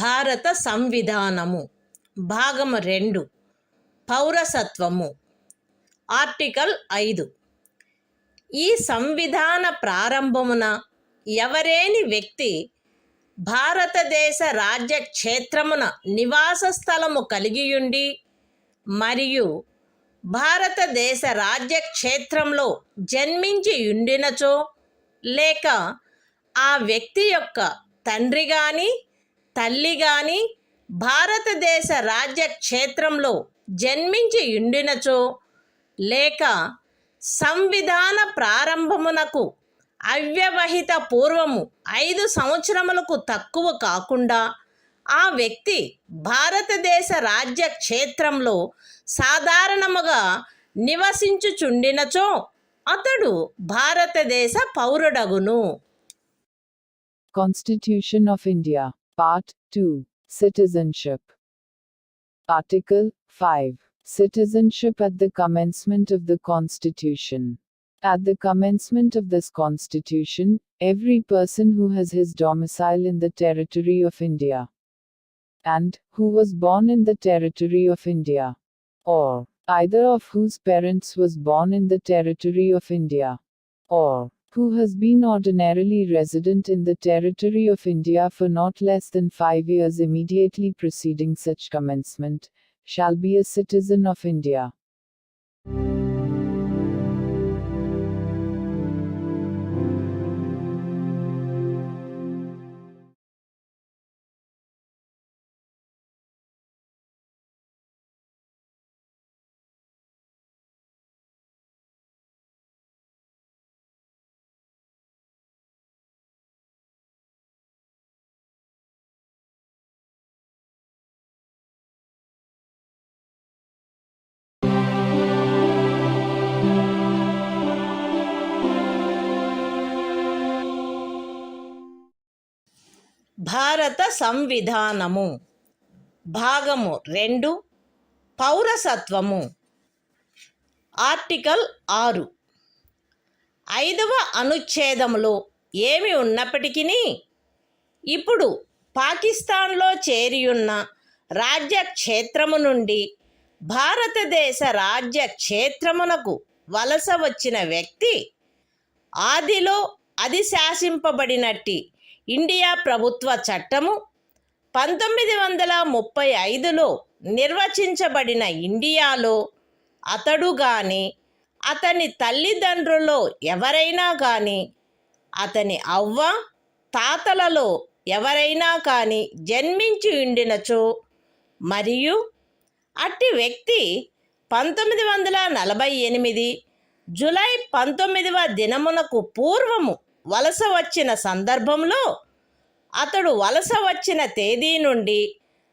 భారత సంవిధానము భాగము 2 పౌరసత్వము ఆర్టికల్ 5 ఈ సంవిధాన ప్రారంభమున ఎవరేని వ్యక్తి భారతదేశ రాజ్య క్షేత్రమున నివాస స్థలము కలిగియుండి మరియు భారతదేశ రాజ్య క్షేత్రంలో జన్మించి ఉండినచో లేక ఆ వ్యక్తి యొక్క తండ్రి గాని తల్లి గాని భారతదేశ రాజ్య క్షేత్రంలో జన్మించి ఉండినచో లేక సంవిధాన ప్రారంభమునకు అవ్యవహిత పూర్వము 5 సంవత్సరములకు తక్కువ కాకుండా ఆ వ్యక్తి భారతదేశ రాజ్య క్షేత్రంలో సాధారణముగా నివసించుచుండినచో అతడు భారతదేశ పౌరుడగును. Constitution of India, Part 2, Citizenship. Article 5. Citizenship at the commencement of the Constitution. At the commencement of this Constitution, every person who has his domicile in the territory of India, and who was born in the territory of India, or either of whose parents was born in the territory of India, or who has been ordinarily resident in the territory of India for not less than 5 years immediately preceding such commencement, shall be a citizen of India. భారత సంవిధానము భాగము 2 పౌరసత్వము article 6 5వ అనుచ్ఛేదములో ఏమి ఉన్నప్పటికీ ఇప్పుడు పాకిస్తాన్లో చేరియున్న రాజ్య క్షేత్రము నుండి భారతదేశ రాజ్య క్షేత్రమునకు వలస వచ్చిన వ్యక్తి ఆదిలో అది శాసింపబడినట్టి ఇండియా ప్రభుత్వ చట్టము 1935లో నిర్వచించబడిన ఇండియాలో అతడు గాని అతని తల్లిదండ్రులలో ఎవరైనా కానీ అతని అవ్వ తాతలలో ఎవరైనా కానీ జన్మించి ఉండినచో మరియు అట్టి వ్యక్తి 1948 జూలై 19వ దినమునకు పూర్వము వలస వచ్చిన సందర్భంలో అతడు వలస వచ్చిన తేదీ నుండి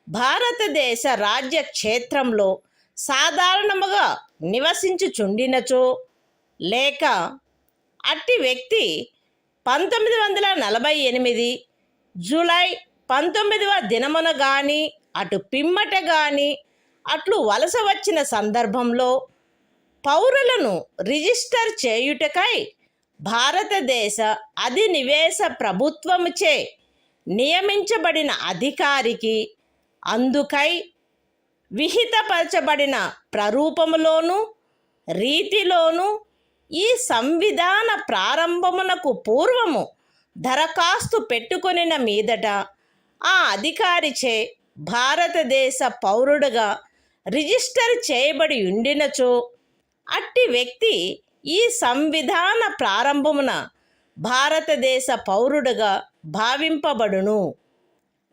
భారతదేశ రాజ్య క్షేత్రంలో సాధారణముగా నివసించుచుండినచో లేక అట్టి వ్యక్తి 1948 జూలై 19వ దినమున గాని అటు పిమ్మట గాని అట్లు వలస వచ్చిన సందర్భంలో పౌరులను రిజిస్టర్ చేయుటకై భారతదేశ అధినివేశ ప్రభుత్వముచే నియమించబడిన అధికారికి అందుకై విహితపరచబడిన ప్రరూపములోను రీతిలోను ఈ సంవిధాన ప్రారంభమునకు పూర్వము దరఖాస్తు పెట్టుకొనిన మీదట ఆ అధికారిచే భారతదేశ పౌరుడుగా రిజిస్టర్ చేయబడి ఉండినచో అట్టి వ్యక్తి ఈ సంవిధాన ప్రారంభమున భారతదేశ పౌరుడుగా భావింపబడును.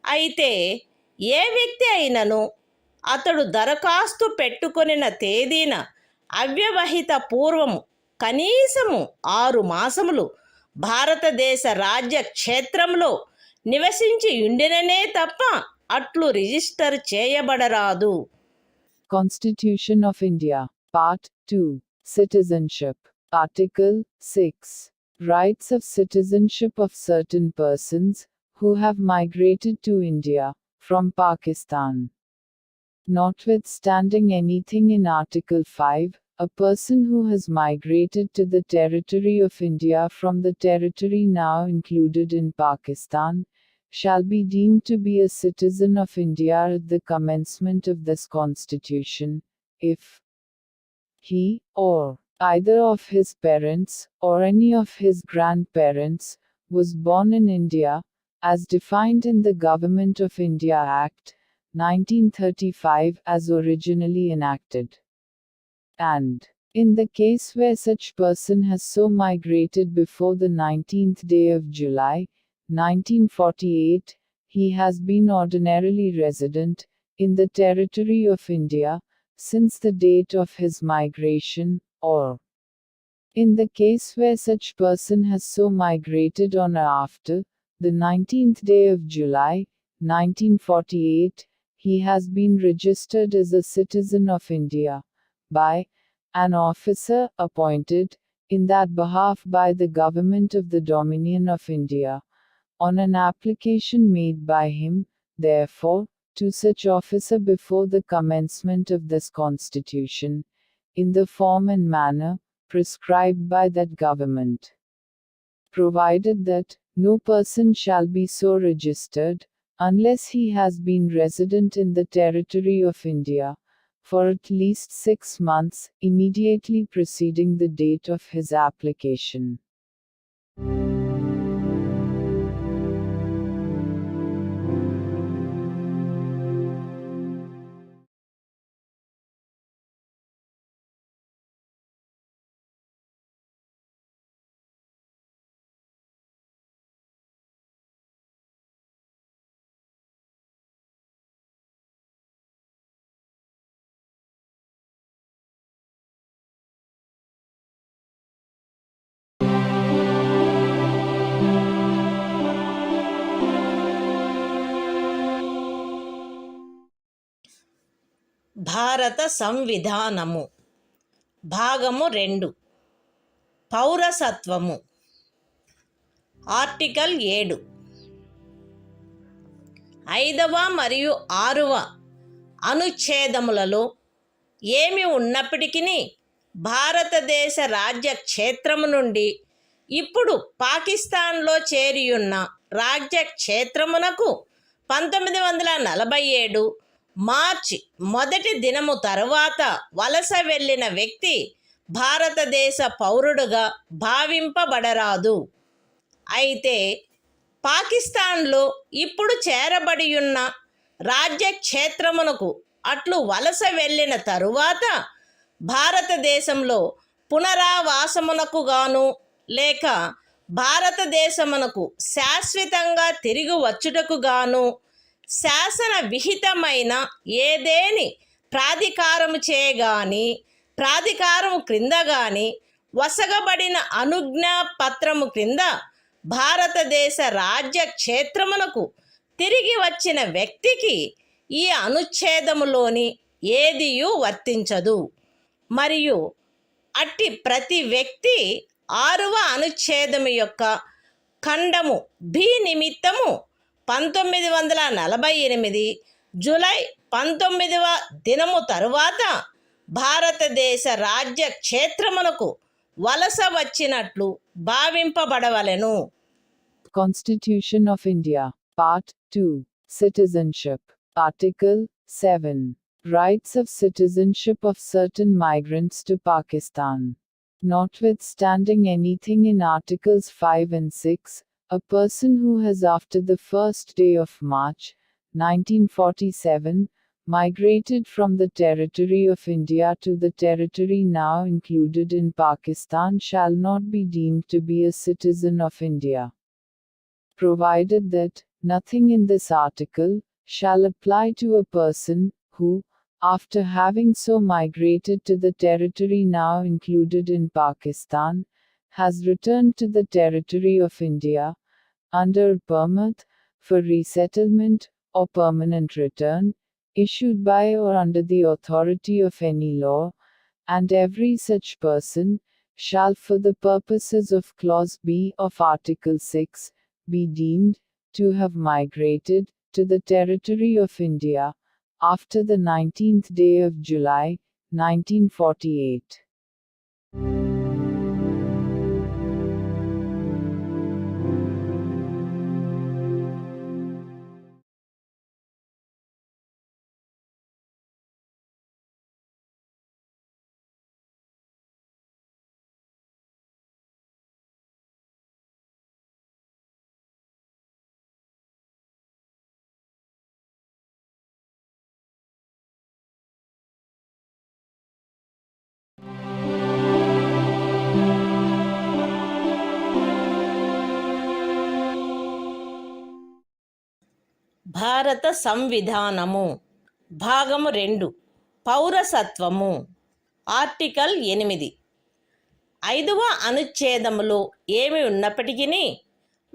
అయితే ఏ వ్యక్తి అయినను అతడు దరఖాస్తు పెట్టుకొనిన తేదీన అవ్యవహిత పూర్వము కనీసము 6 మాసములు భారతదేశ రాజ్య క్షేత్రంలో నివసించి ఉండిననే తప్ప అట్లు register చేయబడరాదు. Constitution of India, Part 2, Citizenship. Article 6. Rights of citizenship of certain persons who have migrated to India from Pakistan. Notwithstanding anything in Article 5, a person who has migrated to the territory of India from the territory now included in Pakistan shall be deemed to be a citizen of India at the commencement of this Constitution, if he, or either of his parents, or any of his grandparents, was born in India, as defined in the Government of India Act, 1935 as originally enacted. And, in the case where such person has so migrated before the 19th day of July, 1948, he has been ordinarily resident, in the territory of India, since the date of his migration, or, in the case where such person has so migrated on or after, the 19th day of July, 1948, he has been registered as a citizen of India, by an officer appointed, in that behalf by the Government of the Dominion of India, on an application made by him, therefore, to such officer before the commencement of this Constitution, in the form and manner prescribed by that government. Provided that no person shall be so registered, unless he has been resident in the territory of India, for at least 6 months, immediately preceding the date of his application. భారత సంవిధానము భాగము 2 పౌరసత్వము article 7 5వ మరియు 6వ అనుచ్ఛేదములలో ఏమి ఉన్నప్పటికీ భారతదేశ రాజ్య క్షేత్రము నుండి ఇప్పుడు పాకిస్తాన్లో చేరియున్న రాజ్య క్షేత్రమునకు 1947 మార్చి 1 దినము తరువాత వలస వెళ్ళిన వ్యక్తి భారతదేశ పౌరుడుగా భావింపబడరాదు. అయితే పాకిస్తాన్లో ఇప్పుడు చేరబడియున్న రాజ్య క్షేత్రమునకు అట్లు వలస వెళ్ళిన తరువాత భారతదేశంలో పునరావాసమునకు గాను లేక భారతదేశమునకు శాశ్వతంగా తిరిగి వచ్చుటకు గాను శాసన విహితమైన ఏదేని ప్రాధికారము చేయగాని ప్రాధికారము క్రింద గాని వసగబడిన అనుజ్ఞా పత్రము క్రింద భారతదేశ రాజ్య క్షేత్రమునకు తిరిగి వచ్చిన వ్యక్తికి ఈ అనుచ్ఛేదములోని ఏదియూ వర్తించదు. మరియు అట్టి ప్రతి వ్యక్తి 6వ అనుచ్ఛేదము యొక్క ఖండము బి నిమిత్తము 1948 జూలై 19వ దినము తరువాత భారతదేశ రాజ్య క్షేత్రమునకు వలస వచ్చినట్లు భావింపబడవలెను. Constitution of India, Part 2, Citizenship, Article 7, Rights of citizenship of certain migrants to Pakistan. Notwithstanding anything in Articles 5 and 6, a person who has after the 1st day of March, 1947, migrated from the territory of India to the territory now included in Pakistan shall not be deemed to be a citizen of India. Provided that nothing in this article shall apply to a person who, after having so migrated to the territory now included in Pakistan, has returned to the territory of India, under a permit for resettlement or permanent return, issued by or under the authority of any law, and every such person shall for the purposes of Clause B of Article 6 be deemed to have migrated to the territory of India after the 19th day of July, 1948. భారత సంవిధానము భాగము 2 పౌరసత్వము article 8 ఐదవ అనుచ్ఛేదములో ఏమి ఉన్నప్పటికీ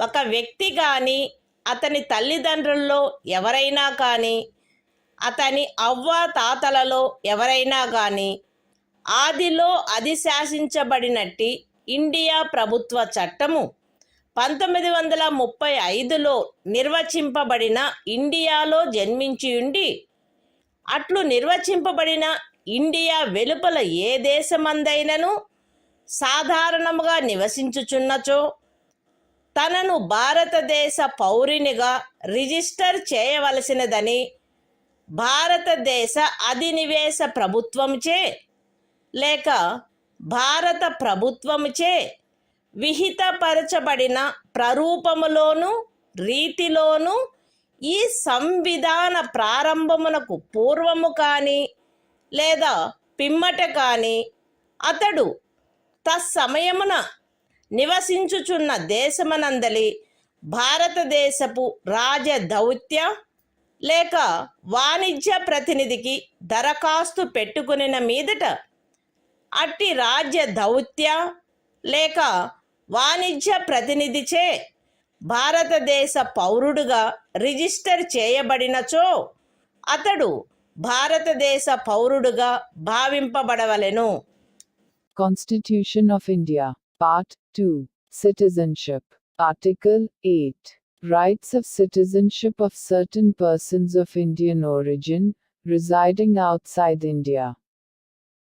ఒక వ్యక్తి కానీ అతని తల్లిదండ్రుల్లో ఎవరైనా కానీ అతని అవ్వ తాతలలో ఎవరైనా కానీ ఆదిలో అధిశాసించబడినట్టి ఇండియా ప్రభుత్వ చట్టము 1935లో నిర్వచింపబడిన ఇండియాలో జన్మించియుండి అట్లు నిర్వచింపబడిన ఇండియా వెలుపల ఏ దేశమందైనను సాధారణముగా నివసించుచున్నచో తనను భారతదేశ పౌరునిగా రిజిస్టర్ చేయవలసినదని భారతదేశ అధినివేశ ప్రభుత్వముచే లేక భారత ప్రభుత్వముచే విహితపరచబడిన ప్రరూపములోను రీతిలోను ఈ సంవిధాన ప్రారంభమునకు పూర్వము కానీ లేదా పిమ్మట కానీ అతడు తత్సమయమున నివసించుచున్న దేశమనందలి భారతదేశపు రాజదౌత్య లేక వాణిజ్య ప్రతినిధికి దరఖాస్తు పెట్టుకునిన మీదట అట్టి రాజ్య దౌత్య లేక వాణిజ్య ప్రతినిధిచే భారతదేశ పౌరుడుగా రిజిస్టర్ చేయబడినచో అతడు భారతదేశ పౌరుడుగా భావింపబడవలెను. Constitution of India, Part 2, Citizenship, Article 8. Rights of citizenship of certain persons of Indian origin, residing outside India.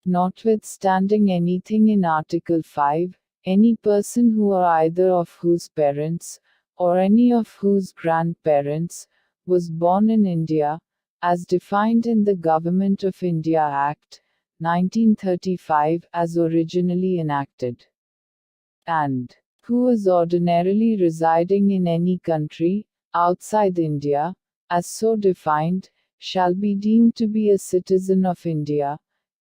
Notwithstanding anything in Article 5, any person who or either of whose parents, or any of whose grandparents, was born in India, as defined in the Government of India Act, 1935 as originally enacted, and who is ordinarily residing in any country, outside India, as so defined, shall be deemed to be a citizen of India,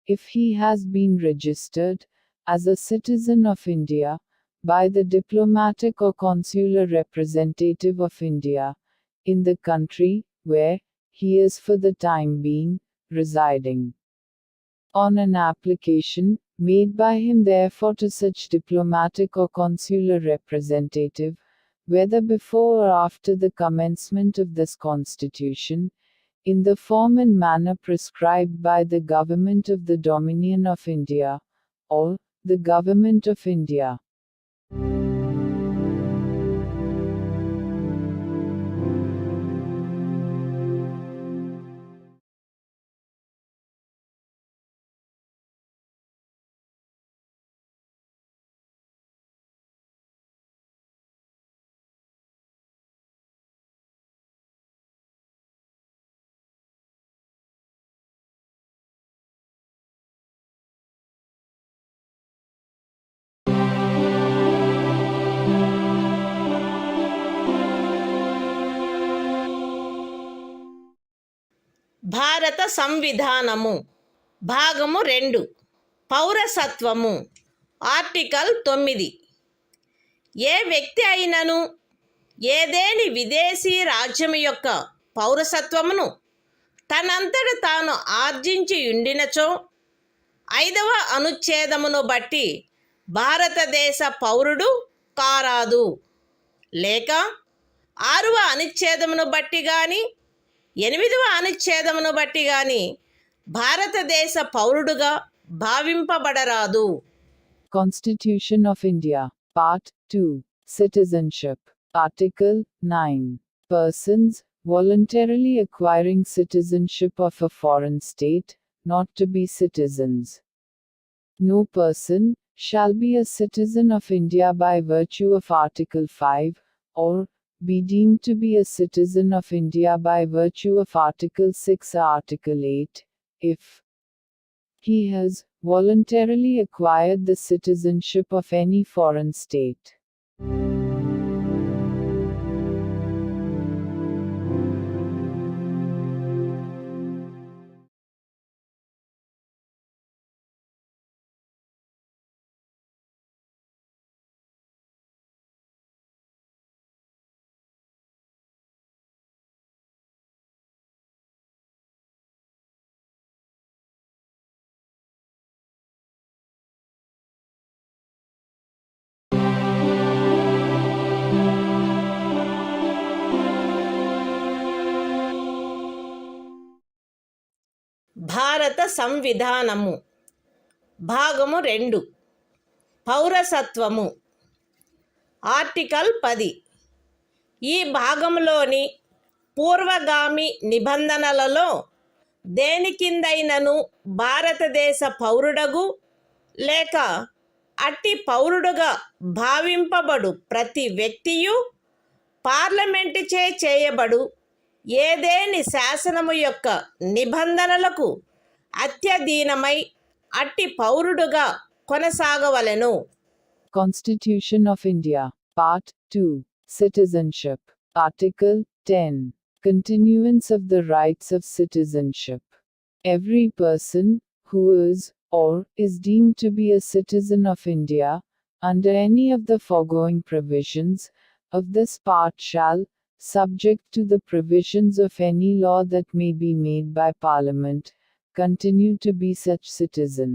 if he has been registered, as a citizen of India, by the diplomatic or consular representative of India, in the country, where, he is for the time being, residing. On an application, made by him therefore to such diplomatic or consular representative, whether before or after the commencement of this Constitution, in the form and manner prescribed by the Government of the Dominion of India, or, the Government of India. భారత సంవిధానము భాగము 2 పౌరసత్వము article 9 ఏ వ్యక్తి అయినను ఏదేని విదేశీ రాజ్యము యొక్క పౌరసత్వమును తనంతట తాను ఆర్జించి ఉండినచో 5వ అనుచ్ఛేదమును బట్టి భారతదేశ పౌరుడు కారాదు, లేక 6వ అనుచ్ఛేదమును బట్టి గాని 8వ అనుచ్ఛేదమును బట్టి గాని భారతదేశ పౌరుడుగా భావింపబడరాదు. Constitution of India, Part 2, Citizenship, Article 9. Persons, voluntarily acquiring citizenship of a foreign state, not to be citizens. No person shall be a citizen of India by virtue of Article 5, or be deemed to be a citizen of India by virtue of Article 6 or Article 8, if he has voluntarily acquired the citizenship of any foreign state. భారత సంవిధానము భాగము 2 పౌరసత్వము article 10 ఈ భాగంలోని పూర్వగామి నిబంధనలలో దేని కిందైనను భారతదేశ పౌరుడగు లేక అట్టి పౌరుడుగా భావింపబడు ప్రతి వ్యక్తియు పార్లమెంటుచే చేయబడు ఏదేని శాసనము యొక్క నిబంధనలకు అత్యధీనమై అట్టి పౌరుడుగా కొనసాగవలెను. Constitution of India, Part 2, Citizenship, Article 10, Continuance of the Rights of Citizenship. Every person, who is, or is deemed to be a citizen of India, under any of the foregoing provisions of this part shall, subject to the provisions of any law that may be made by Parliament, continue to be such citizen.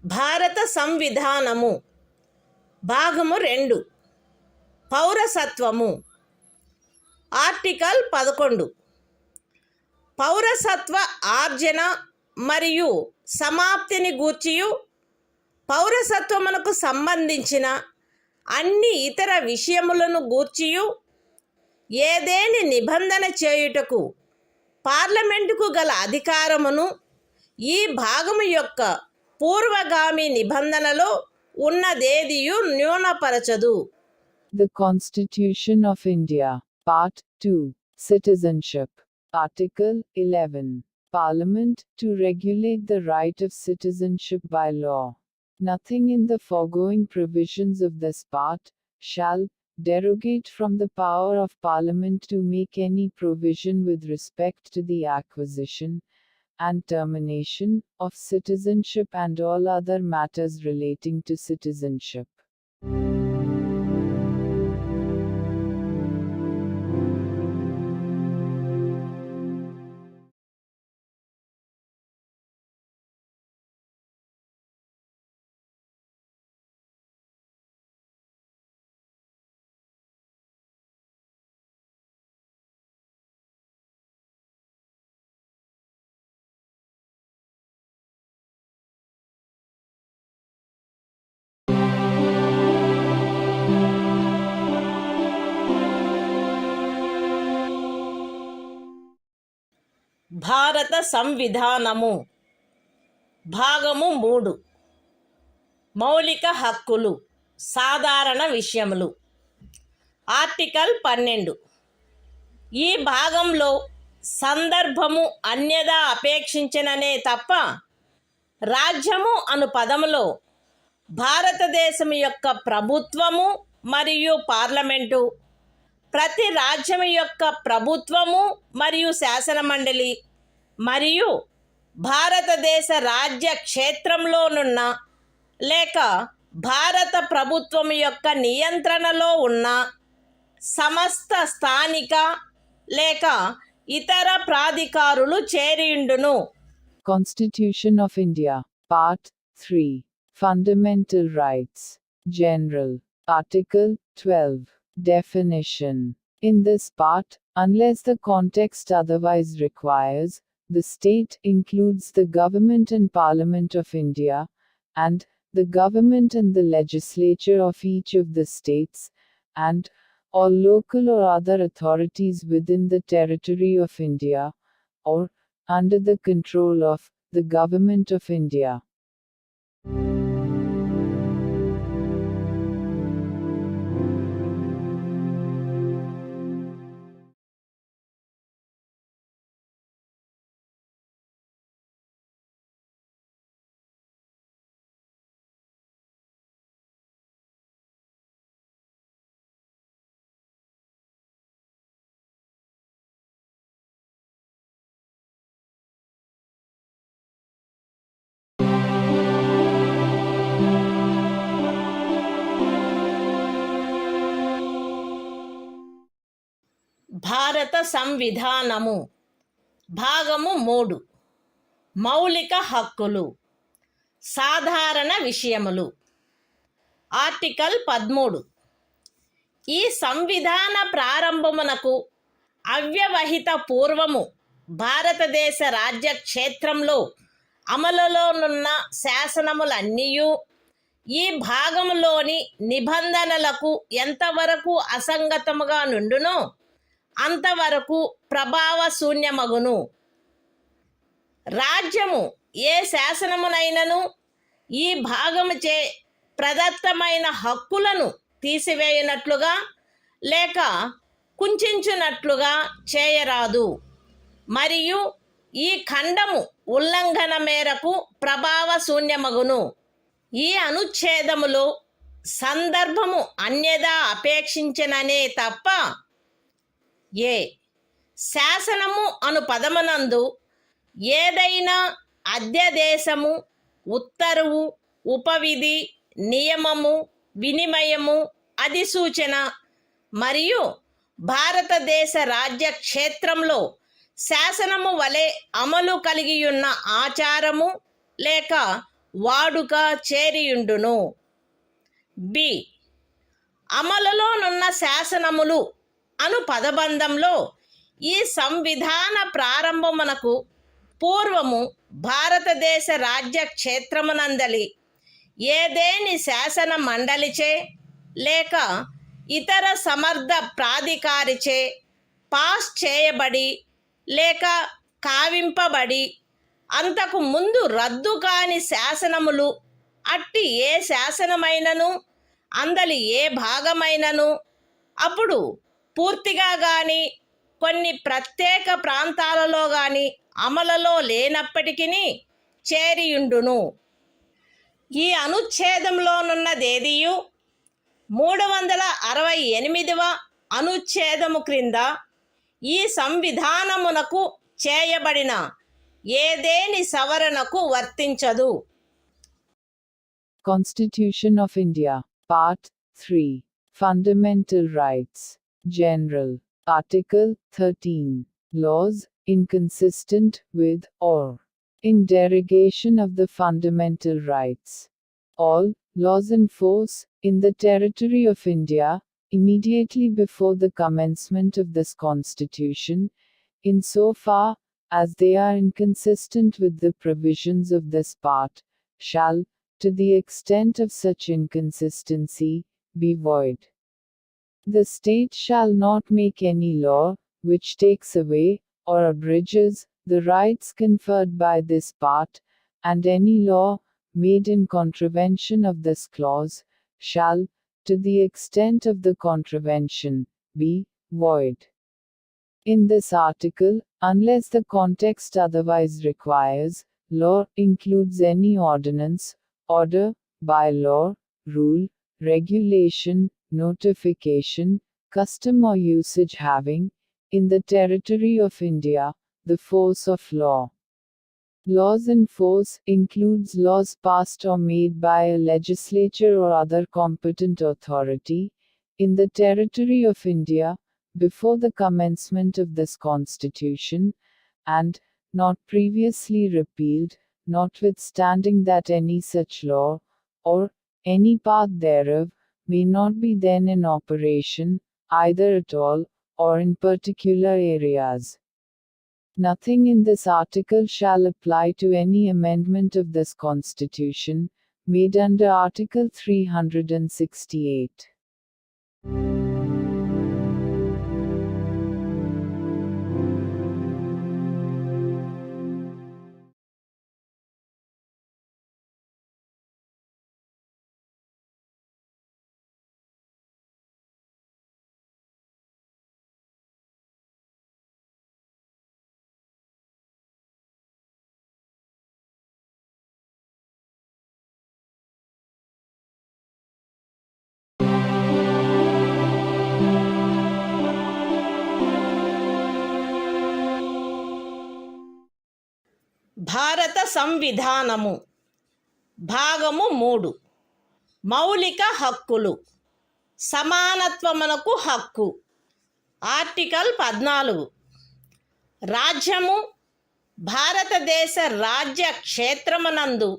భారత సంవిధానము భాగము 2 పౌరసత్వము article 11 పౌరసత్వ ఆర్జన మరియు సమాప్తిని గూర్చియు పౌరసత్వమునకు సంబంధించిన అన్ని ఇతర విషయములను గూర్చియు ఏదేని నిబంధన చేయుటకు పార్లమెంటుకు గల అధికారమును ఈ భాగము యొక్క పూర్వగామి నిబంధనలో ఉన్నదేదియు న్యూనపరచదు. The Constitution of India, Part 2, Citizenship, Article 11, Parliament, to regulate the right of citizenship by law. Nothing in the foregoing provisions of this part shall derogate from the power of Parliament to make any provision with respect to the acquisition and termination of citizenship and all other matters relating to citizenship. భారత సంవిధానము భాగము 3 మౌలిక హక్కులు సాధారణ విషయములు article 12 ఈ భాగంలో సందర్భము అన్యదా అపేక్షించిననే తప్ప రాజ్యము అను పదములో భారతదేశం యొక్క ప్రభుత్వము మరియు పార్లమెంటు ప్రతి రాజ్యం యొక్క ప్రభుత్వము మరియు శాసనమండలి మరియు భారతదేశ రాజ్య క్షేత్రంలోనున్న లేక భారత ప్రభుత్వం యొక్క నియంత్రణలో ఉన్న సమస్త స్థానిక లేక ఇతర ప్రాధికారులు చేరియుండును. Constitution of India, Part 3, Fundamental Rights, General, Article 12, Definition. In this part, unless the context otherwise requires, the state includes the government and Parliament of India, and the government and the legislature of each of the states, and all local or other authorities within the territory of India, or under the control of the Government of India. భారత సంవిధానము భాగము 3 మౌలిక హక్కులు సాధారణ విషయములు article 13 ఈ సంవిధాన ప్రారంభమునకు అవ్యవహిత పూర్వము భారతదేశ రాజ్య క్షేత్రంలో అమలులోనున్న శాసనములన్నీయు ఈ భాగములోని నిబంధనలకు ఎంతవరకు అసంగతముగా నుండునో అంతవరకు ప్రభావశూన్యమగును. రాజ్యము ఏ శాసనమునైనను ఈ భాగముచే ప్రదత్తమైన హక్కులను తీసివేయనట్లుగా లేక కుంచునట్లుగా చేయరాదు మరియు ఈ ఖండము ఉల్లంఘన మేరకు ప్రభావశూన్యమగును. ఈ అనుచ్ఛేదములో సందర్భము అన్యదా అపేక్షించననే తప్ప ఏ శాసనము అను పదమునందు ఏదైనా అధ్యదేశము ఉత్తర్వు ఉపవిధి నియమము వినిమయము అధిసూచన మరియు భారతదేశ రాజ్య క్షేత్రంలో శాసనము వలె అమలు కలిగియున్న ఆచారము లేక వాడుక చేరియుండును. బి అమలులోనున్న శాసనములు అను పదబంధంలో ఈ సంవిధాన ప్రారంభమునకు పూర్వము భారతదేశ రాజ్య క్షేత్రమునందలి ఏదేని శాసన మండలిచే లేక ఇతర సమర్థ ప్రాధికారిచే పాస్ చేయబడి లేక కావింపబడి అంతకు ముందు రద్దు కాని శాసనములు అట్టి ఏ శాసనమైనను అందలి ఏ భాగమైనను అప్పుడు పూర్తిగా కానీ కొన్ని ప్రత్యేక ప్రాంతాలలో కానీ అమలులో లేనప్పటికీ చేరియుండును. ఈ అనుచ్ఛేదంలోనున్నదేదియు 368వ అనుచ్ఛేదము క్రింద ఈ సంవిధానమునకు చేయబడిన ఏదేని సవరణకు వర్తించదు. Constitution of India, Part 3, Fundamental Rights, General, Article 13, Laws inconsistent with or in derogation of the fundamental rights. All laws in force in the territory of India, immediately before the commencement of this Constitution, in so far as they are inconsistent with the provisions of this part, shall, to the extent of such inconsistency, be void. The state shall not make any law, which takes away, or abridges, the rights conferred by this part, and any law, made in contravention of this clause, shall, to the extent of the contravention, be void. In this article, unless the context otherwise requires, law includes any ordinance, order, bylaw, rule, regulation, notification, custom or usage having, in the territory of India, the force of law. Laws in force includes laws passed or made by a legislature or other competent authority, in the territory of India, before the commencement of this Constitution, and, not previously repealed, notwithstanding that any such law, or any part thereof, may not be then in operation, either at all, or in particular areas. Nothing in this article shall apply to any amendment of this Constitution, made under Article 368. భారత సంవిధానము భాగము 3 మౌలిక హక్కులు సమానత్వమునకు హక్కు article 14 రాజ్యము భారతదేశ రాజ్య క్షేత్రమునందు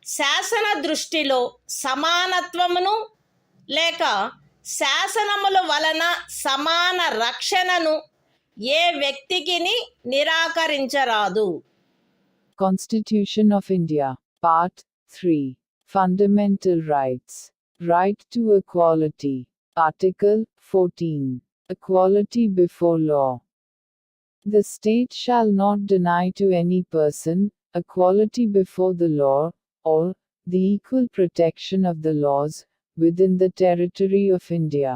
శాసన దృష్టిలో సమానత్వమును లేక శాసనముల వలన సమాన రక్షణను ఏ వ్యక్తికిని నిరాకరించరాదు. Constitution of India, Part 3. Fundamental Rights. Right to Equality. Article 14. Equality before law. The state shall not deny to any person equality before the law, or the equal protection of the laws within the territory of India.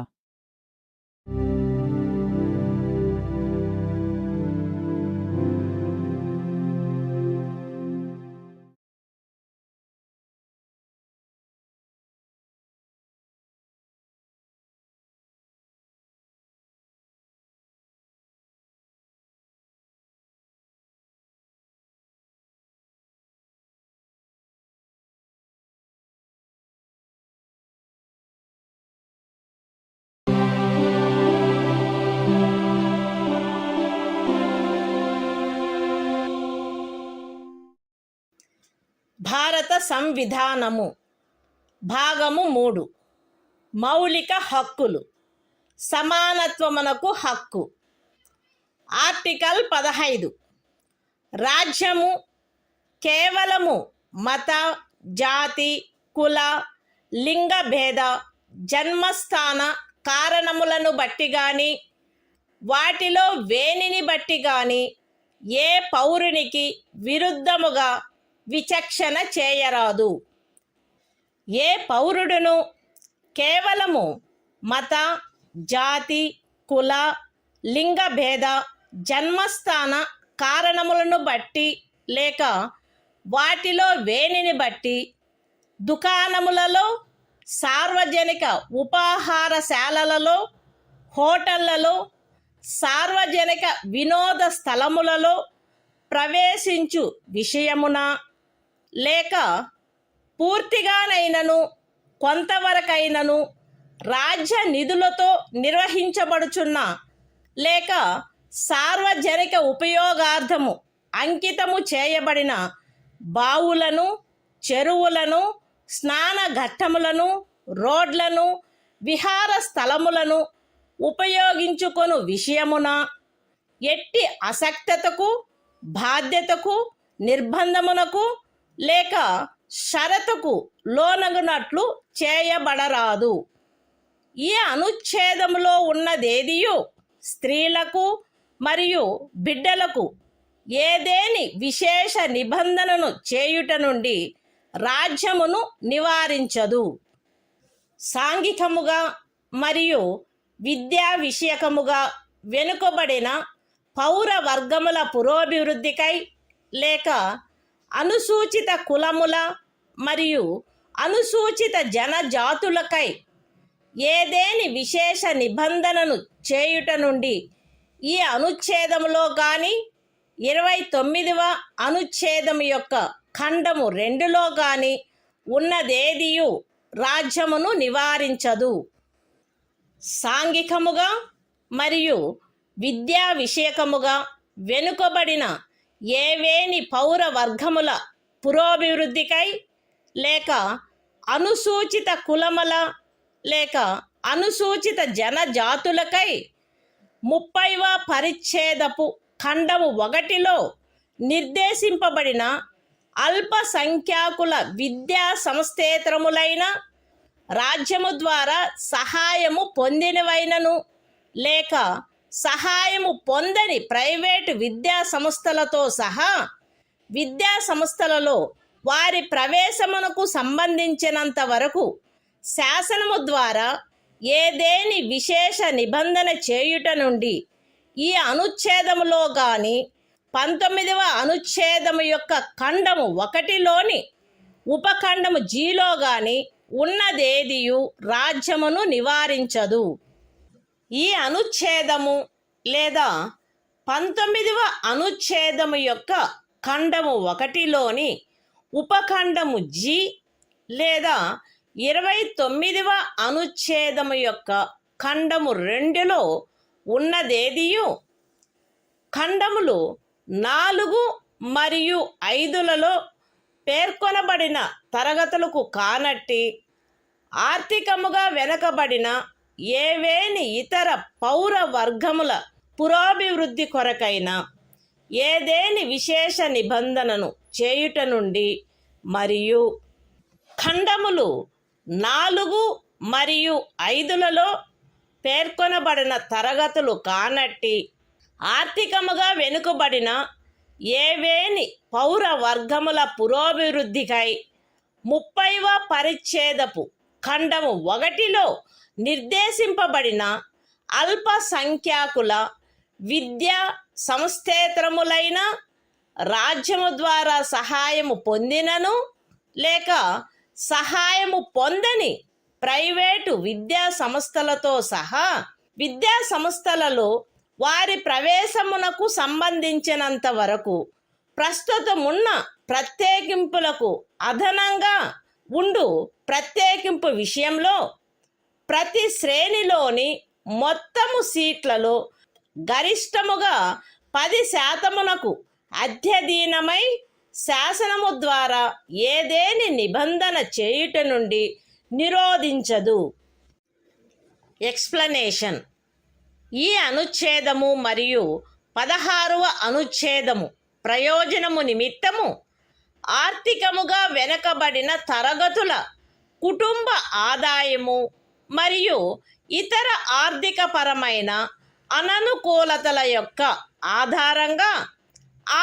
భారత సంవిధానము భాగము 3 మౌలిక హక్కులు సమానత్వమునకు హక్కు. Article 15 రాజ్యము కేవలము మత, జాతి, కుల, లింగ భేద, జన్మస్థాన కారణములను బట్టి గాని వాటిలో వేనిని బట్టి గాని ఏ పౌరునికి విరుద్ధముగా విచక్షణ చేయరాదు. ఏ పౌరుడును కేవలము మత, జాతి, కుల, లింగ భేద, జన్మస్థాన కారణములను బట్టి లేక వాటిలో వేనిని బట్టి దుకాణములలో, సార్వజనిక ఉపాహారశాలలలో, హోటళ్లలో, సార్వజనిక వినోద స్థలములలో ప్రవేశించు విషయమున లేక పూర్తిగానైనను కొంతవరకైనను రాజ్య నిధులతో నిర్వహించబడుచున్న లేక సార్వజనిక ఉపయోగార్థము అంకితము చేయబడిన బావులను, చెరువులను, స్నాన ఘట్టములను, రోడ్లను, విహార స్థలములను ఉపయోగించుకొను విషయమున ఎట్టి అసక్తతకు, బాధ్యతకు, నిర్బంధమునకు లేక షరతుకు లోనగునట్లు చేయబడరాదు. ఈ అనుచ్ఛేదములో ఉన్నదేదియు స్త్రీలకు మరియు బిడ్డలకు ఏదేని విశేష నిబంధనను చేయుట నుండి రాజ్యమును నివారించదు. సాంఘికముగా మరియు విద్యా విషయకముగా వెనుకబడిన పౌర వర్గముల పురోభివృద్ధికై లేక అనుసూచిత కులముల మరియు అనుసూచిత జనజాతులకై ఏదేని విశేష నిబంధనను చేయుట నుండి ఈ అనుచ్ఛేదములో గాని 29వ అనుచ్ఛేదము యొక్క ఖండము 2లో గాని ఉన్నదేదియు రాజ్యమును నివారించదు. సాంఘికముగా మరియు విద్యా విషయకముగా వెనుకబడిన ఏవేని పౌర వర్గముల పురోభివృద్ధికై లేక అనుసూచిత కులముల లేక అనుసూచిత జనజాతులకై 30వ పరిచ్ఛేదపు ఖండము 1లో నిర్దేశింపబడిన అల్పసంఖ్యాకుల విద్యా సంస్థేతరములైన రాజ్యము ద్వారా సహాయము పొందినవైనను లేక సహాయము పొందని ప్రైవేటు విద్యా సంస్థలతో సహా విద్యా సంస్థలలో వారి ప్రవేశమునకు సంబంధించినంత వరకు శాసనము ద్వారా ఏదేని విశేష నిబంధన చేయుట నుండి ఈ అనుచ్ఛేదములో గాని 19వ అనుచ్ఛేదము యొక్క ఖండము 1లోని ఉపఖండము జీలో గాని ఉన్నదేదియు రాజ్యమును నివారించదు. ఈ అనుచ్ఛేదము లేదా 19వ అనుచ్ఛేదము యొక్క ఖండము 1లోని ఉపఖండము జి లేదా 29వ అనుచ్ఛేదము యొక్క ఖండము 2లో ఉన్నదేదియు ఖండములు 4 మరియు 5లలో పేర్కొనబడిన తరగతులకు కానట్టి ఆర్థికముగా వెనుకబడిన ఏవేని ఇతర పౌర వర్గముల పురోభివృద్ధి కొరకైన ఏదేని విశేష నిబంధనను చేయుట నుండి మరియు ఖండములు 4 మరియు 5లలో పేర్కొనబడిన తరగతులు కానట్టి ఆర్థికముగా వెనుకబడిన ఏవేని పౌర వర్గముల పురోభివృద్ధికై 30వ పరిచ్ఛేదపు ఖండము 1లో నిర్దేశింపబడిన అల్పసంఖ్యాకుల విద్యా సంస్థేతరములైన రాజ్యము ద్వారా సహాయము పొందినను లేక సహాయము పొందని ప్రైవేటు విద్యా సంస్థలతో సహా విద్యా సంస్థలలో వారి ప్రవేశమునకు సంబంధించినంత వరకు ప్రస్తుతమున్న ప్రత్యేకింపులకు అదనంగా ఉండు ప్రత్యేకింపు విషయంలో ప్రతి శ్రేణిలోని మొత్తము సీట్లలో గరిష్టముగా 10% అధ్యయనమై శాసనము ద్వారా ఏదేని నిబంధన చేయుట నుండి నిరోధించదు. ఎక్స్ప్లనేషన్. ఈ అనుచ్ఛేదము మరియు 16వ అనుచ్ఛేదము ప్రయోజనము నిమిత్తము ఆర్థికముగా వెనుకబడిన తరగతుల కుటుంబ ఆదాయము మరియు ఇతర ఆర్థికపరమైన అననుకూలతల యొక్క ఆధారంగా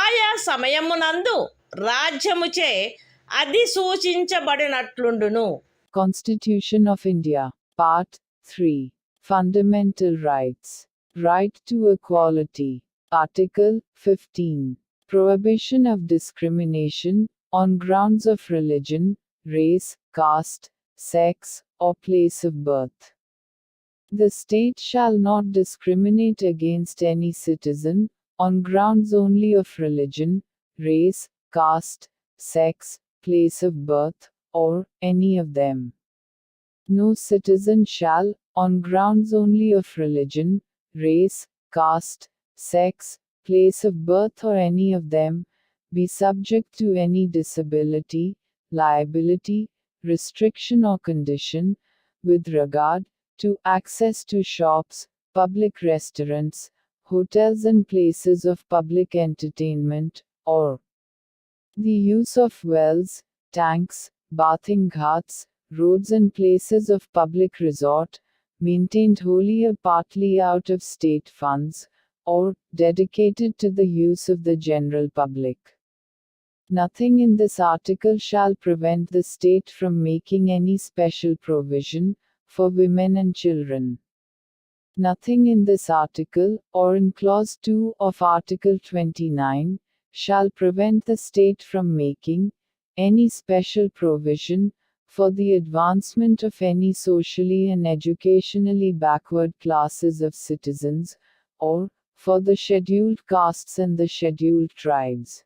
ఆయా సమయమునందు రాజ్యముచే అధిసూచించబడినట్లుండును. Constitution of India, Part 3. Fundamental Rights. Right to Equality. Article 15. Prohibition of discrimination on grounds of religion, race, caste, sex, or place of birth. The state shall not discriminate against any citizen on grounds only of religion, race, caste, sex, place of birth, or any of them. No citizen shall, on grounds only of religion, race, caste, sex, place of birth, or any of them, be subject to any disability, liability, restriction, or condition, with regard to access to shops, public restaurants, hotels, and places of public entertainment, or the use of wells, tanks, bathing ghats, roads, and places of public resort, maintained wholly or partly out of state funds, or dedicated to the use of the general public. Nothing in this article shall prevent the state from making any special provision for women and children. Nothing in this article, or in Clause 2 of Article 29, shall prevent the state from making any special provision for the advancement of any socially and educationally backward classes of citizens, or for the scheduled castes and the scheduled tribes.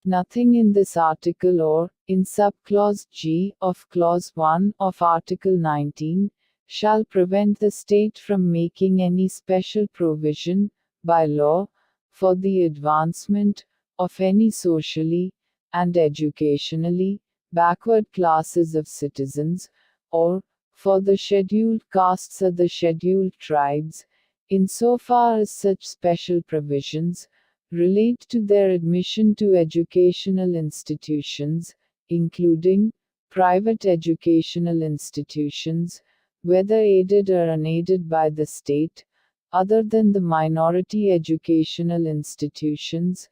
Nothing in this article or in subclause G of Clause 1 of Article 19 shall prevent the state from making any special provision by law for the advancement of any socially and educationally backward classes of citizens, or for the scheduled castes or the scheduled tribes, insofar as such special provisions relate to their admission to educational institutions, including private educational institutions, whether aided or unaided by the state, other than the minority educational institutions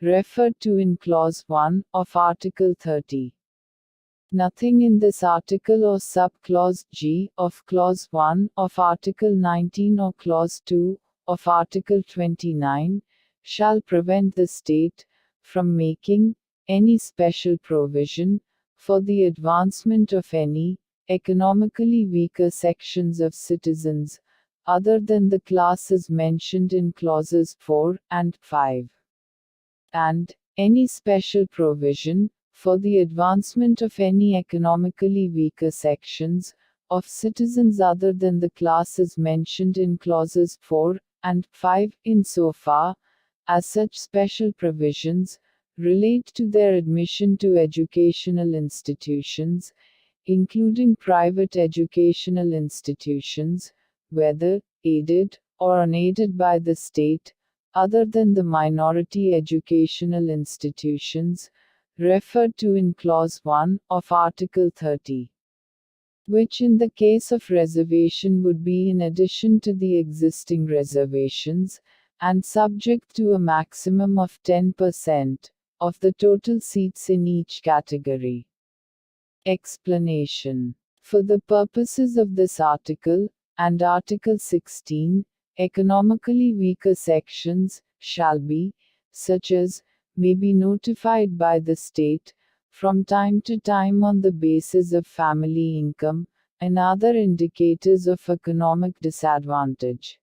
referred to in Clause 1 of Article 30. Nothing in this article or subclause G of Clause 1 of Article 19 or Clause 2 of Article 29 shall prevent the state from making any special provision for the advancement of any economically weaker sections of citizens, other than the classes mentioned in Clauses 4 and 5. And any special provision for the advancement of any economically weaker sections of citizens other than the classes mentioned in Clauses 4 and 5 insofar as such special provisions relate to their admission to educational institutions, including private educational institutions, whether aided or unaided by the state, other than the minority educational institutions referred to in Clause 1 of Article 30, which in the case of reservation would be in addition to the existing reservations, and subject to a maximum of 10% of the total seats in each category. Explanation. For the purposes of this article, and Article 16, economically weaker sections shall be, such as, may be notified by the state, from time to time on the basis of family income, and other indicators of economic disadvantage.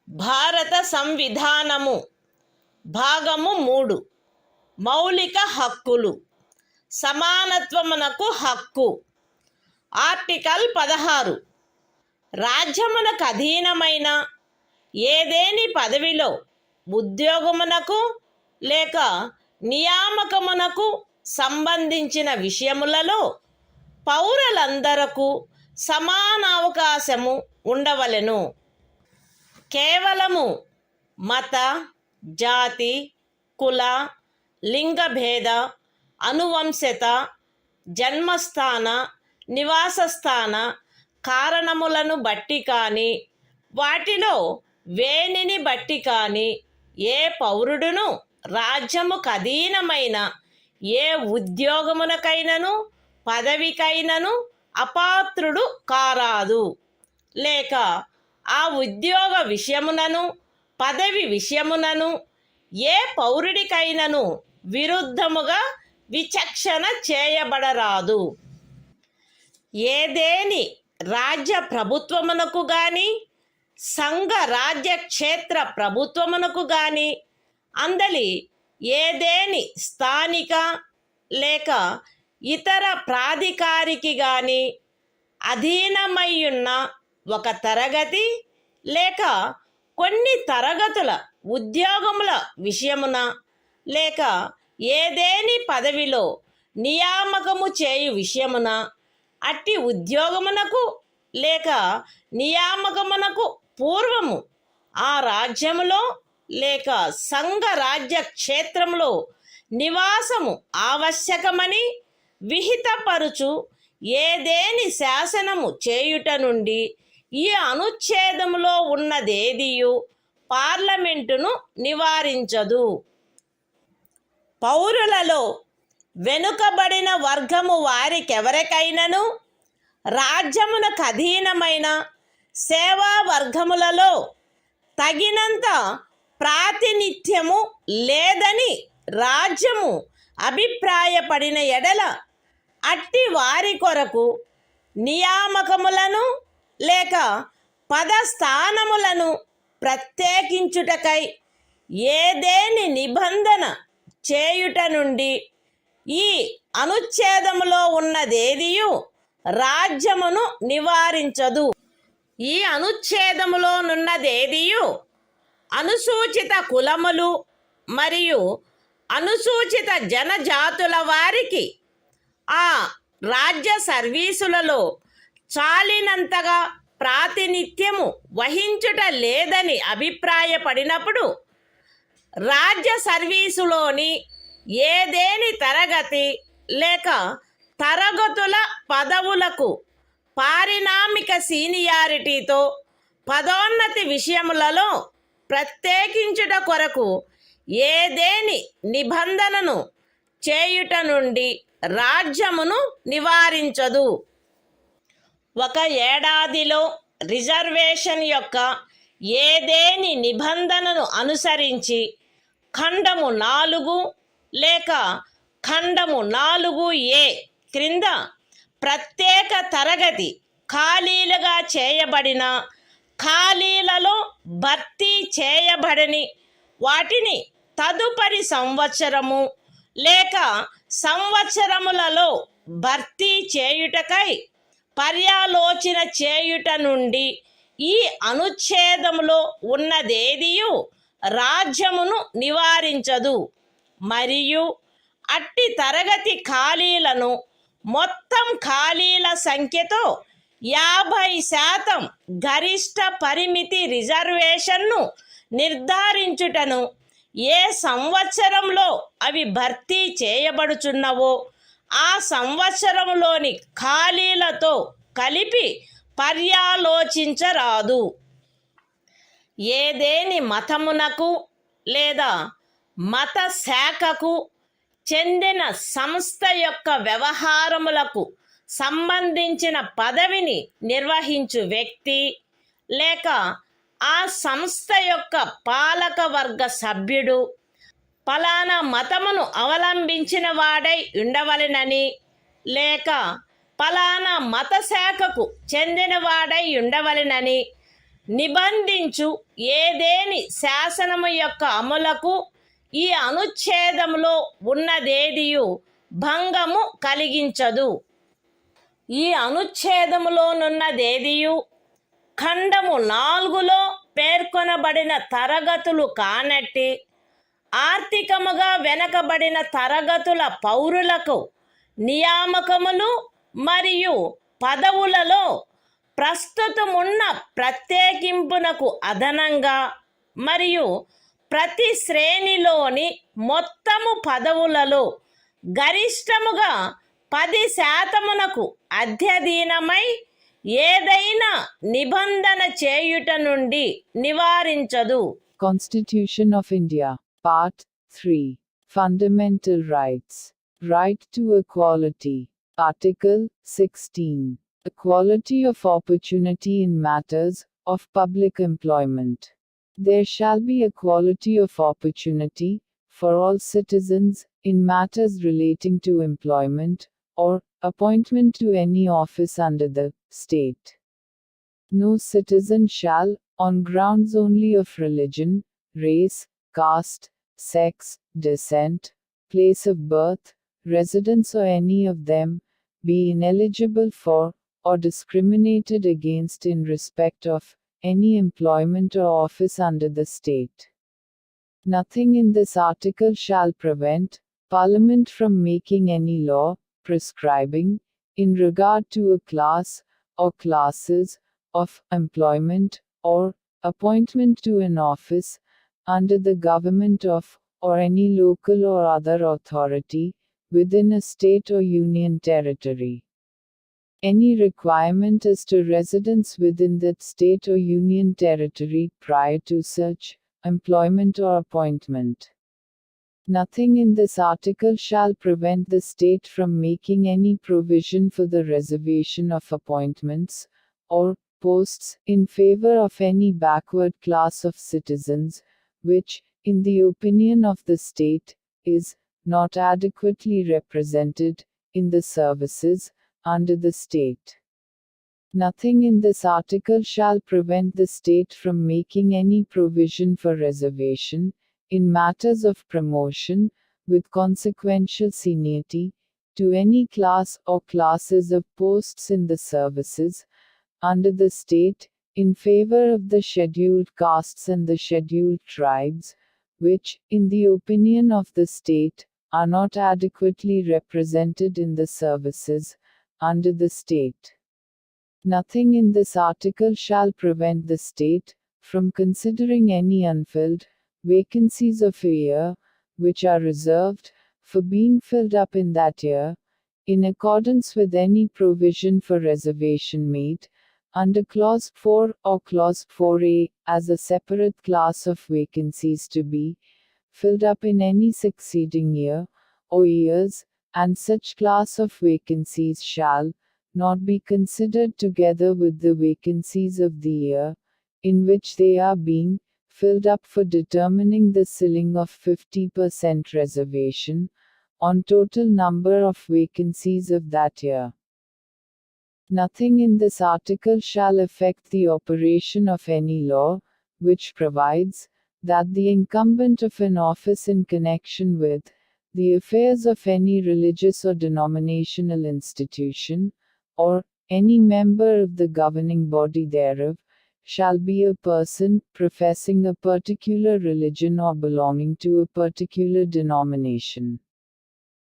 భారత సంవిధానము భాగము 3 మౌలిక హక్కులు సమానత్వమునకు హక్కు. Article 16 రాజ్యమునకు అధీనమైన ఏదేని పదవిలో ఉద్యోగమునకు లేక నియామకమునకు సంబంధించిన విషయములలో పౌరులందరకు సమాన అవకాశము ఉండవలెను. కేవలము మత, జాతి, కుల, లింగభేద, అనువంశత, జన్మస్థాన, నివాసస్థాన కారణములను బట్టి కానీ వాటిలో వేనిని బట్టి కానీ ఏ పౌరుడును రాజ్యముకు అధీనమైన ఏ ఉద్యోగమునకైనను పదవికైనను అపాత్రుడు కారాదు. లేక ఆ ఉద్యోగ విషయమునను పదవి విషయమునను ఏ పౌరుడికైనను విరుద్ధముగా విచక్షణ చేయబడరాదు. ఏదేని రాజ్య ప్రభుత్వమునకు గాని సంఘ రాజ్య క్షేత్ర ప్రభుత్వమునకు గాని అందలి ఏదేని స్థానిక లేక ఇతర ప్రాధికారికి గాని అధీనమయ్యున్న ఒక తరగతి లేక కొన్ని తరగతుల ఉద్యోగముల విషయమున లేక ఏదేని పదవిలో నియామకము చేయు విషయమున అట్టి ఉద్యోగమునకు లేక నియామకమునకు పూర్వము ఆ రాజ్యములో లేక సంఘ రాజ్య క్షేత్రంలో నివాసము ఆవశ్యకమని విహితపరుచు ఏదేని శాసనము చేయుట నుండి ఈ అనుచ్ఛేదములో ఉన్నదేదియు పార్లమెంటును నివారించదు. పౌరులలో వెనుకబడిన వర్గము వారికెవరికైనను రాజ్యమునకు అధీనమైన సేవా వర్గములలో తగినంత ప్రాతినిధ్యము లేదని రాజ్యము అభిప్రాయపడిన ఎడల అట్టి వారి కొరకు నియామకములను లేక పదస్థానములను ప్రత్యేకించుటకై ఏదేని నిబంధన చేయుట నుండి ఈ అనుచ్ఛేదములో ఉన్నదేదియు రాజ్యమును నివారించదు. ఈ అనుచ్ఛేదములోనున్నదేదియు అనుసూచిత కులములు మరియు అనుసూచిత జనజాతుల వారికి ఆ రాజ్య సర్వీసులలో చాలినంతగా ప్రాతినిధ్యము వహించుట లేదని అభిప్రాయపడినప్పుడు రాజ్య సర్వీసులోని ఏదేని తరగతి లేక తరగతుల పదవులకు పారిణామిక సీనియారిటీతో పదోన్నతి విషయములలో ప్రత్యేకించుట కొరకు ఏదేని నిబంధనను చేయుట నుండి రాజ్యమును నివారించదు. ఒక ఏడాదిలో రిజర్వేషన్ యొక్క ఏదేని నిబంధనను అనుసరించి ఖండము 4 లేక ఖండము 4A క్రింద ప్రత్యేక తరగతి ఖాళీలుగా చేయబడిన ఖాళీలలో భర్తీ చేయబడని వాటిని తదుపరి సంవత్సరము లేక సంవత్సరములలో భర్తీ చేయుటకై పర్యాలోచన చేయుట నుండి ఈ అనుచ్ఛేదములో ఉన్నదేదియు రాజ్యమును నివారించదు. మరియు అట్టి తరగతి ఖాళీలను మొత్తం ఖాళీల సంఖ్యతో 50% గరిష్ట పరిమితి రిజర్వేషన్ను నిర్ధారించుటను ఏ సంవత్సరంలో అవి భర్తీ చేయబడుచున్నవో ఆ సంవత్సరంలోని ఖాళీలతో కలిపి పర్యాలోచించరాదు. ఏదేని మతమునకు లేదా మత శాఖకు చెందిన సంస్థ యొక్క వ్యవహారములకు సంబంధించిన పదవిని నిర్వహించు వ్యక్తి లేక ఆ సంస్థ యొక్క పాలక వర్గ సభ్యుడు ఫలానా మతమును అవలంబించిన వాడై ఉండవలెనని లేక ఫలానా మత శాఖకు చెందినవాడై ఉండవలెనని నిబంధించు ఏదేని శాసనము యొక్క అమలుకు ఈ అనుచ్ఛేదములో ఉన్నదేదియు భంగము కలిగించదు. ఈ అనుచ్ఛేదములోనున్నదేదియు ఖండము 4లో పేర్కొనబడిన తరగతులు కానట్టి ఆర్థికముగా వెనకబడిన తరగతుల పౌరులకు నియామకములు మరియు పదవులలో ప్రస్తుతమున్న ప్రత్యేకింపునకు అదనంగా మరియు ప్రతి శ్రేణిలోని మొత్తము పదవులలో గరిష్టముగా 10% అధ్యధీనమై ఏదైనా నిబంధన చేయుట నుండి నివారించదు. Constitution of India, Part 3. Fundamental Rights. Right to Equality. Article 16. Equality of opportunity in matters of public employment. There shall be equality of opportunity for all citizens in matters relating to employment or appointment to any office under the state. No citizen shall, on grounds only of religion, race, caste, sex, descent, place of birth, residence or any of them, be ineligible for, or discriminated against in respect of, any employment or office under the state. Nothing in this article shall prevent Parliament from making any law, prescribing, in regard to a class, or classes, of employment, or appointment to an office, under the government of, or any local or other authority, within a state or union territory. Any requirement as to residence within that state or union territory prior to such employment or appointment. Nothing in this article shall prevent the state from making any provision for the reservation of appointments, or posts, in favor of any backward class of citizens, which, in the opinion of the state, is not adequately represented in the services under the state. Nothing in this article shall prevent the state from making any provision for reservation, in matters of promotion, with consequential seniority, to any class or classes of posts in the services under the state, in favor of the scheduled castes and the scheduled tribes, which, in the opinion of the state, are not adequately represented in the services under the state. Nothing in this article shall prevent the state from considering any unfilled vacancies of a year, which are reserved for being filled up in that year, in accordance with any provision for reservation made under Clause 4 or Clause 4A, as a separate class of vacancies to be filled up in any succeeding year, or years, and such class of vacancies shall not be considered together with the vacancies of the year in which they are being filled up for determining the ceiling of 50% reservation on total number of vacancies of that year. Nothing in this article shall affect the operation of any law, which provides that the incumbent of an office in connection with the affairs of any religious or denominational institution, or any member of the governing body thereof, shall be a person professing a particular religion or belonging to a particular denomination.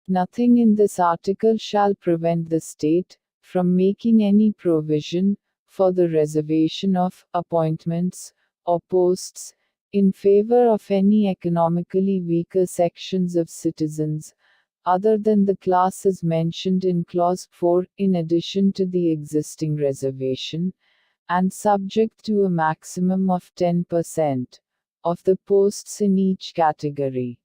Nothing in this article shall prevent the state from making any provision for the reservation of appointments or posts in favor of any economically weaker sections of citizens, other than the classes mentioned in Clause 4, in addition to the existing reservation, and subject to a maximum of 10% of the posts in each category.